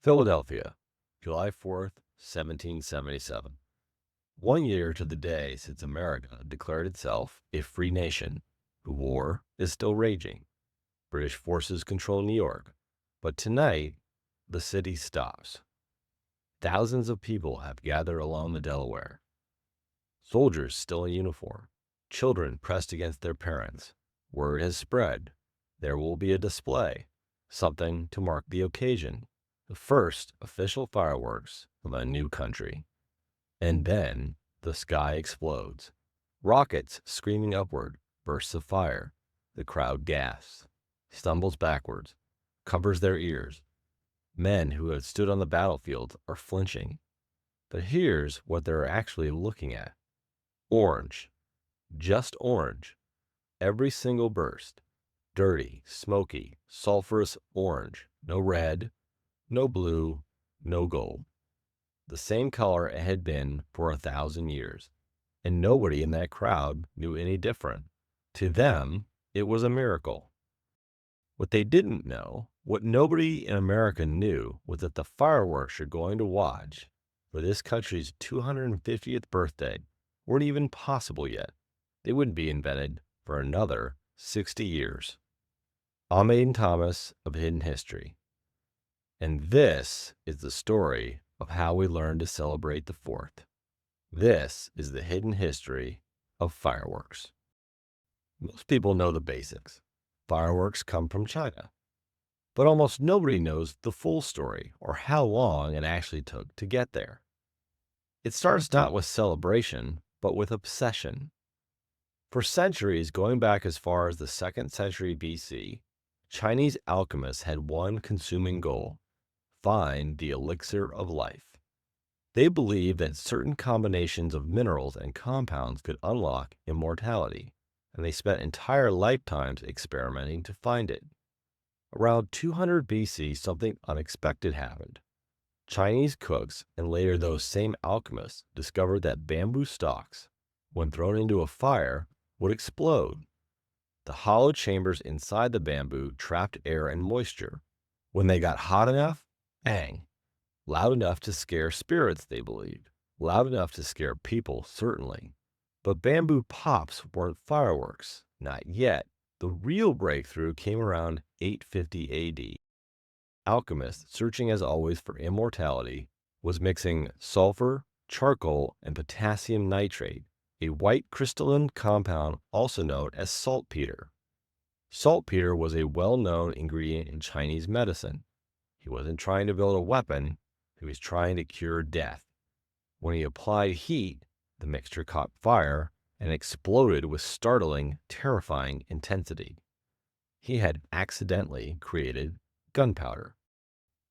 Philadelphia, July 4th, 1777. 1 year to the day since America declared itself a free nation. The war is still raging. British forces control New York. But tonight, the city stops. Thousands of people have gathered along the Delaware. Soldiers still in uniform. Children pressed against their parents. Word has spread. There will be a display, something to mark the occasion. The first official fireworks of a new country. And then the sky explodes. Rockets screaming upward, bursts of fire. The crowd gasps, stumbles backwards, covers their ears. Men who had stood on the battlefield are flinching. But here's what they're actually looking at. Orange. Just orange. Every single burst. Dirty, smoky, sulfurous orange. No red, no blue, no gold. The same color it had been for 1,000 years. And nobody in that crowd knew any different. To them, it was a miracle. What they didn't know, what nobody in America knew, was that the fireworks you're going to watch for this country's 250th birthday weren't even possible yet. They wouldn't be invented for another 60 years. Ahmed Thomas of Hidden History. And this is the story of how we learned to celebrate the 4th. This is the hidden history of fireworks. Most people know the basics. Fireworks come from China. But almost nobody knows the full story or how long it actually took to get there. It starts not with celebration, but with obsession. For centuries, going back as far as the 2nd century BC, Chinese alchemists had one consuming goal: find the elixir of life. They believed that certain combinations of minerals and compounds could unlock immortality, and they spent entire lifetimes experimenting to find it. Around 200 BC, something unexpected happened. Chinese cooks and later those same alchemists discovered that bamboo stalks, when thrown into a fire, would explode. The hollow chambers inside the bamboo trapped air and moisture. When they got hot enough, bang! Loud enough to scare spirits, they believed. Loud enough to scare people, certainly. But bamboo pops weren't fireworks. Not yet. The real breakthrough came around 850 AD. Alchemists, searching as always for immortality, was mixing sulfur, charcoal, and potassium nitrate, a white crystalline compound also known as saltpeter. Saltpeter was a well-known ingredient in Chinese medicine. He wasn't trying to build a weapon, he was trying to cure death. When he applied heat, the mixture caught fire and exploded with startling, terrifying intensity. He had accidentally created gunpowder.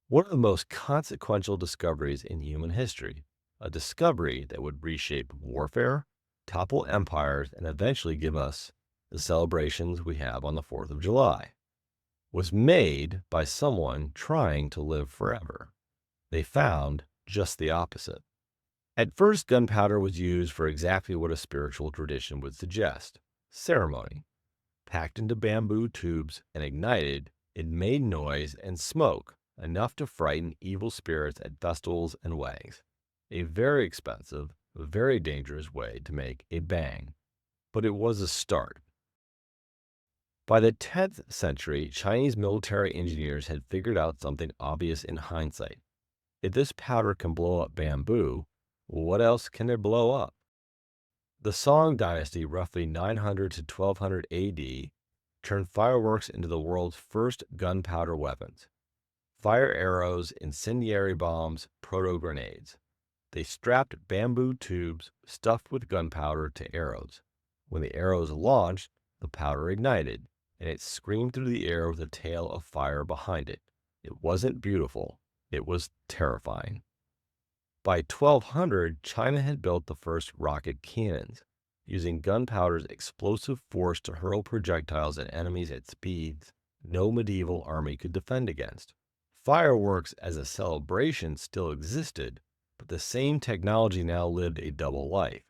One of the most consequential discoveries in human history, a discovery that would reshape warfare, topple empires, and eventually give us the celebrations we have on the 4th of July, was made by someone trying to live forever. They found just the opposite. At first, gunpowder was used for exactly what a spiritual tradition would suggest: ceremony. Packed into bamboo tubes and ignited, it made noise and smoke, enough to frighten evil spirits at festivals and weddings. A very expensive, very dangerous way to make a bang. But it was a start. By the 10th century, Chinese military engineers had figured out something obvious in hindsight. If this powder can blow up bamboo, what else can it blow up? The Song Dynasty, roughly 900 to 1200 AD, turned fireworks into the world's first gunpowder weapons. Fire arrows, incendiary bombs, proto-grenades. They strapped bamboo tubes stuffed with gunpowder to arrows. When the arrows launched, the powder ignited, and it screamed through the air with a tail of fire behind it. It wasn't beautiful. It was terrifying. By 1200, China had built the first rocket cannons, using gunpowder's explosive force to hurl projectiles at enemies at speeds no medieval army could defend against. Fireworks as a celebration still existed, but the same technology now lived a double life: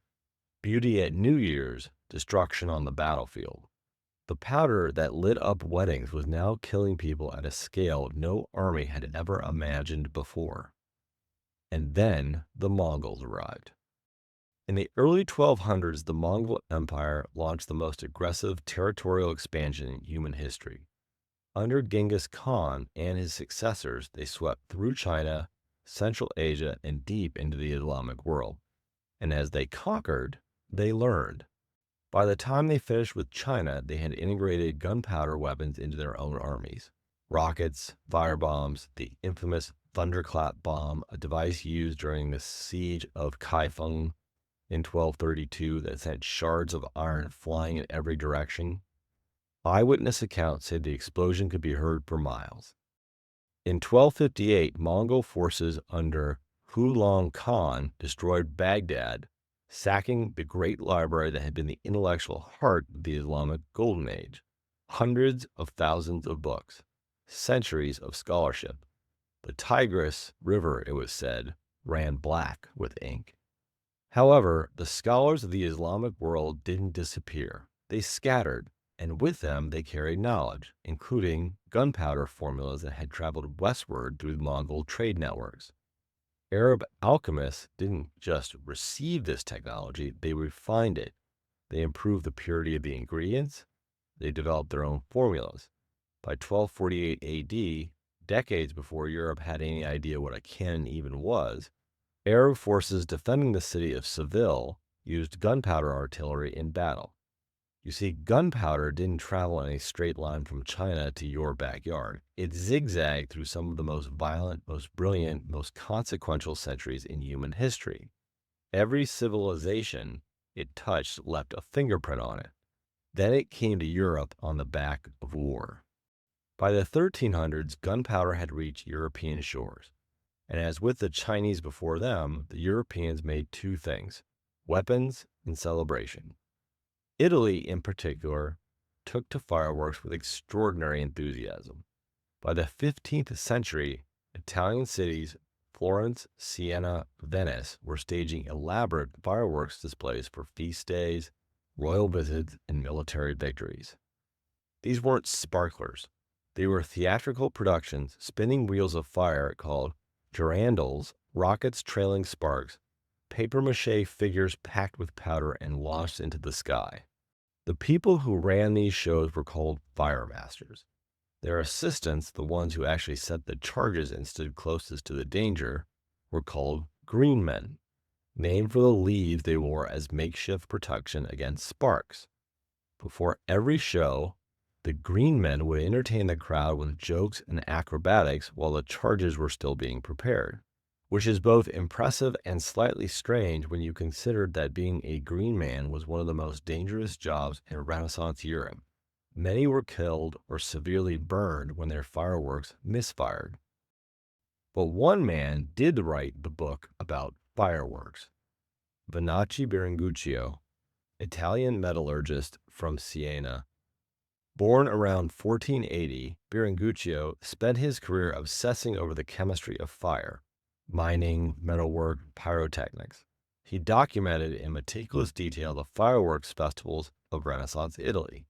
beauty at New Year's, destruction on the battlefield. The powder that lit up weddings was now killing people at a scale no army had ever imagined before. And then the Mongols arrived. In the early 1200s, the Mongol Empire launched the most aggressive territorial expansion in human history. Under Genghis Khan and his successors, they swept through China, Central Asia, and deep into the Islamic world. And as they conquered, they learned. By the time they finished with China, they had integrated gunpowder weapons into their own armies. Rockets, firebombs, the infamous thunderclap bomb, a device used during the siege of Kaifeng in 1232 that sent shards of iron flying in every direction. Eyewitness accounts said the explosion could be heard for miles. In 1258, Mongol forces under Hulong Khan destroyed Baghdad, sacking the great library that had been the intellectual heart of the Islamic Golden Age. Hundreds of thousands of books, centuries of scholarship. The Tigris River, it was said, ran black with ink. However, the scholars of the Islamic world didn't disappear. They scattered, and with them they carried knowledge, including gunpowder formulas that had traveled westward through Mongol trade networks. Arab alchemists didn't just receive this technology, they refined it. They improved the purity of the ingredients. They developed their own formulas. By 1248 AD, decades before Europe had any idea what a cannon even was, Arab forces defending the city of Seville used gunpowder artillery in battle. You see, gunpowder didn't travel in a straight line from China to your backyard. It zigzagged through some of the most violent, most brilliant, most consequential centuries in human history. Every civilization it touched left a fingerprint on it. Then it came to Europe on the back of war. By the 1300s, gunpowder had reached European shores. And as with the Chinese before them, the Europeans made two things: weapons and celebration. Italy, in particular, took to fireworks with extraordinary enthusiasm. By the 15th century, Italian cities, Florence, Siena, Venice, were staging elaborate fireworks displays for feast days, royal visits, and military victories. These weren't sparklers. They were theatrical productions, spinning wheels of fire called girandals, rockets trailing sparks, papier-mâché figures packed with powder and launched into the sky. The people who ran these shows were called fire masters. Their assistants, the ones who actually set the charges and stood closest to the danger, were called green men, named for the leaves they wore as makeshift protection against sparks. Before every show, the green men would entertain the crowd with jokes and acrobatics while the charges were still being prepared, which is both impressive and slightly strange when you consider that being a green man was one of the most dangerous jobs in Renaissance Europe. Many were killed or severely burned when their fireworks misfired. But one man did write the book about fireworks. Biringuccio, Italian metallurgist from Siena. Born around 1480, Biringuccio spent his career obsessing over the chemistry of fire, mining, metalwork, pyrotechnics. He documented in meticulous detail the fireworks festivals of Renaissance Italy.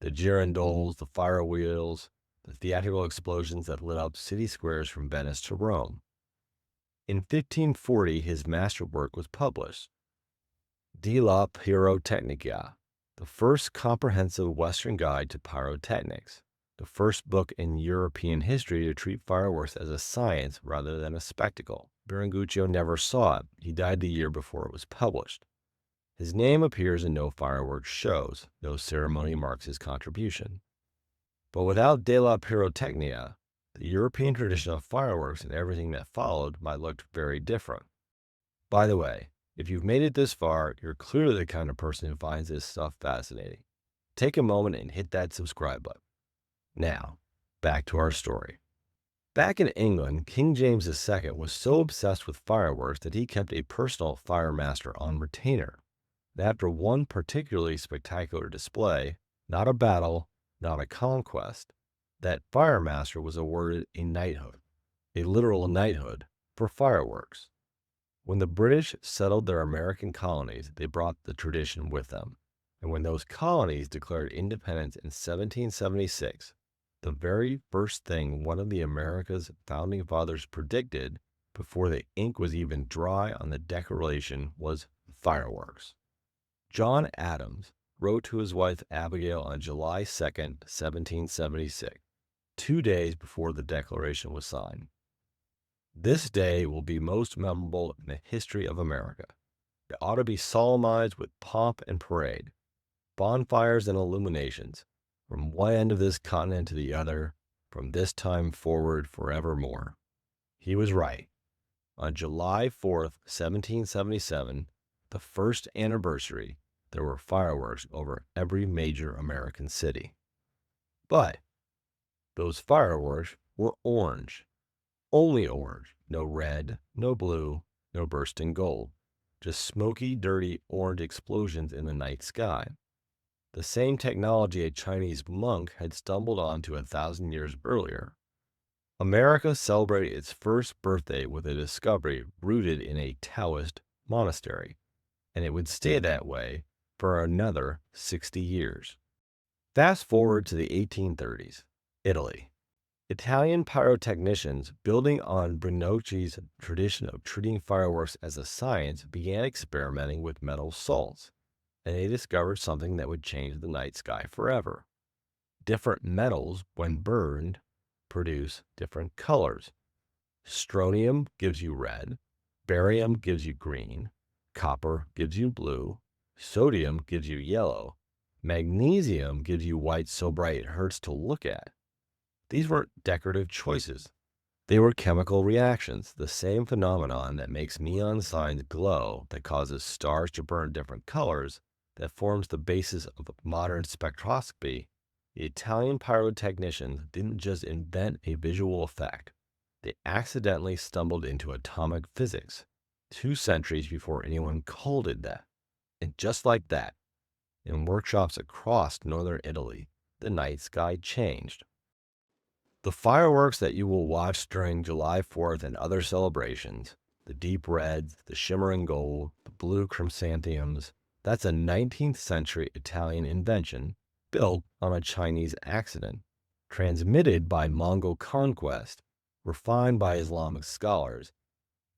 The girandoles, the fire wheels, the theatrical explosions that lit up city squares from Venice to Rome. In 1540, his masterwork was published, De la Pyrotechnica, the first comprehensive Western guide to pyrotechnics, the first book in European history to treat fireworks as a science rather than a spectacle. Biringuccio never saw it. He died the year before it was published. His name appears in no fireworks shows. No ceremony marks his contribution. But without De la Pyrotechnia, the European tradition of fireworks and everything that followed might look very different. By the way, if you've made it this far, you're clearly the kind of person who finds this stuff fascinating. Take a moment and hit that subscribe button. Now, back to our story. Back in England, King James II was so obsessed with fireworks that he kept a personal fire master on retainer. And after one particularly spectacular display, not a battle, not a conquest, that fire master was awarded a knighthood, a literal knighthood, for fireworks. When the British settled their American colonies, they brought the tradition with them. And when those colonies declared independence in 1776, the very first thing one of the America's founding fathers predicted before the ink was even dry on the Declaration was fireworks. John Adams wrote to his wife Abigail on July 2nd, 1776, 2 days before the Declaration was signed. This day will be most memorable in the history of America. It ought to be solemnized with pomp and parade, bonfires and illuminations, from one end of this continent to the other, from this time forward forevermore. He was right. On July 4th, 1777, the first anniversary, there were fireworks over every major American city. But those fireworks were orange. Only orange. No red, no blue, no bursting gold. Just smoky, dirty orange explosions in the night sky. The same technology a Chinese monk had stumbled onto 1,000 years earlier. America celebrated its first birthday with a discovery rooted in a Taoist monastery, and it would stay that way for another 60 years. Fast forward to the 1830s, Italy. Italian pyrotechnicians, building on Biringuccio's tradition of treating fireworks as a science, began experimenting with metal salts, and they discovered something that would change the night sky forever. Different metals, when burned, produce different colors. Strontium gives you red, barium gives you green, copper gives you blue, sodium gives you yellow, magnesium gives you white so bright it hurts to look at. These weren't decorative choices. They were chemical reactions, the same phenomenon that makes neon signs glow, that causes stars to burn different colors, that forms the basis of modern spectroscopy. The Italian pyrotechnicians didn't just invent a visual effect. They accidentally stumbled into atomic physics 2 centuries before anyone called it that. And just like that, in workshops across northern Italy, the night sky changed. The fireworks that you will watch during July 4th and other celebrations, the deep reds, the shimmering gold, the blue chrysanthemums, that's a 19th century Italian invention built on a Chinese accident, transmitted by Mongol conquest, refined by Islamic scholars,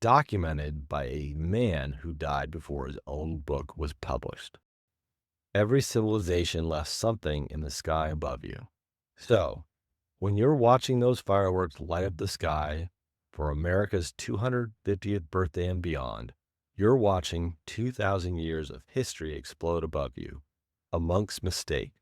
documented by a man who died before his own book was published. Every civilization left something in the sky above you. So, when you're watching those fireworks light up the sky for America's 250th birthday and beyond, you're watching 2,000 years of history explode above you. A monk's mistake,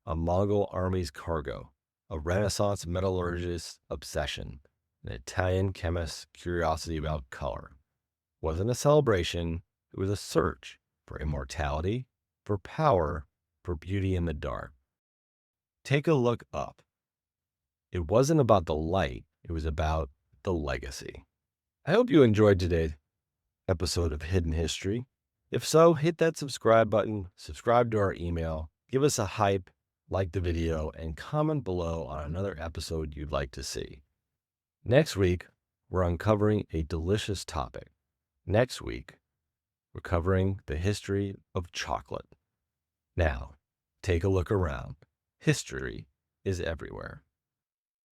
a Mongol army's cargo, a Renaissance metallurgist's obsession, an Italian chemist's curiosity about color. It wasn't a celebration, it was a search for immortality, for power, for beauty in the dark. Take a look up. It wasn't about the light, it was about the legacy. I hope you enjoyed today's episode of Hidden History. If so, hit that subscribe button, subscribe to our email, give us a hype, like the video, and comment below on another episode you'd like to see. Next week, we're uncovering a delicious topic. Next week, we're covering the history of chocolate. Now, take a look around. History is everywhere.